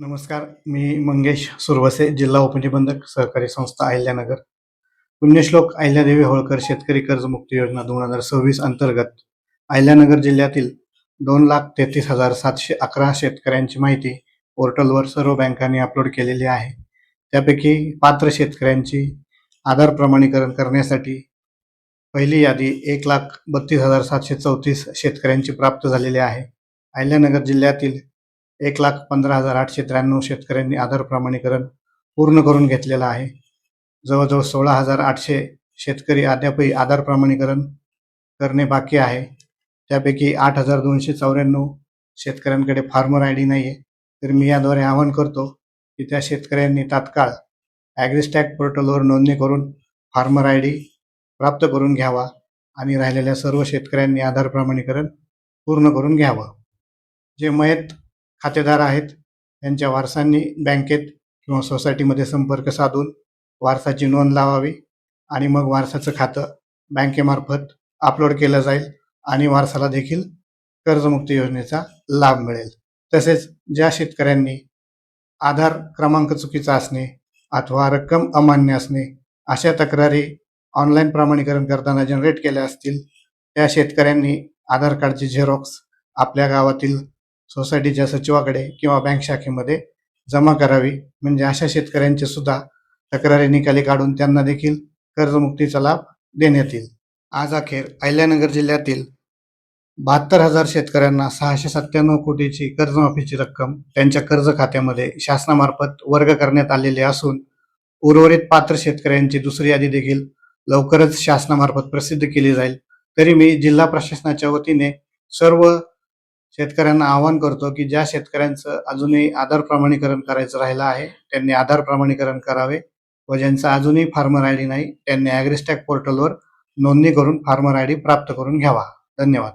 नमस्कार. मी मंगेश सुरवसे, जिल्हा उपनिबंधक, सहकारी संस्था अहिल्यानगर. पुण्यश्लोक अहिल्यादेवी होळकर शेतकरी कर्जमुक्ती योजना 2026 अंतर्गत अहिल्यानगर जिल्ह्यातील 2,33,711 शेतकऱ्यांची माहिती पोर्टलवर सर्व बँकांनी अपलोड केलेली आहे. त्यापैकी पात्र शेतकऱ्यांची आधार प्रमाणीकरण करण्यासाठी पहिली यादी 1,32,734 शेतकऱ्यांची प्राप्त झालेली आहे. अहिल्यानगर जिल्ह्यातील 1,15,893 शेतकऱ्यांनी आधार प्रमाणीकरण पूर्ण करून घेतलेलं आहे. जवळजवळ 16,800 शेतकरी अद्यापही आधार प्रमाणीकरण करणे बाकी आहे. त्यापैकी 8,294 शेतकऱ्यांकडे फार्मर आय डी नाही आहे. तर मी याद्वारे आवाहन करतो की त्या शेतकऱ्यांनी तात्काळ ॲग्रिस्टॅक पोर्टलवर नोंदणी करून फार्मर आय डी प्राप्त करून घ्यावा आणि राहिलेल्या सर्व शेतकऱ्यांनी आधार प्रमाणीकरण पूर्ण करून घ्यावं. जे मयत खातेदार आहेत त्यांच्या वारसांनी बँकेत किंवा सोसायटीमध्ये संपर्क साधून वारसाची नोंद लावावी आणि मग वारसाचं खातं बँकेमार्फत अपलोड केलं जाईल आणि वारसाला देखील कर्जमुक्ती योजनेचा लाभ मिळेल. तसेच ज्या शेतकऱ्यांनी आधार क्रमांक चुकीचा असणे अथवा रक्कम अमान्य असणे अशा तक्रारी ऑनलाईन प्रमाणीकरण करताना जनरेट केल्या असतील त्या शेतकऱ्यांनी आधार कार्डची झेरॉक्स आपल्या गावातील सोसायटीच्या सचिवाकडे किंवा बँक शाखेमध्ये जमा करावी. म्हणजे अशा शेतकऱ्यांचे सुद्धा तक्रारी निकाली काढून त्यांना देखील कर्जमुक्तीचा लाभ देण्यात येईल. आज अखेर अहिल्यानगर जिल्ह्यातील 72,000 शेतकऱ्यांना 697 कोटीची कर्जमाफीची रक्कम त्यांच्या कर्ज खात्यामध्ये शासनामार्फत वर्ग करण्यात आलेली असून उर्वरित पात्र शेतकऱ्यांची दुसरी यादी देखील लवकरच शासनामार्फत प्रसिद्ध केली जाईल. तरी मी जिल्हा प्रशासनाच्या वतीने सर्व शेतकऱ्यांना आवाहन करतो की ज्या शेतकऱ्यांचं अजूनही आधार प्रमाणीकरण करायचं राहिलं आहे त्यांनी आधार प्रमाणीकरण करावे व ज्यांचा अजूनही फार्मर आय डी नाही त्यांनी ॲग्रिस्टॅक पोर्टलवर नोंदणी करून फार्मर आय डी प्राप्त करून घ्यावा. धन्यवाद.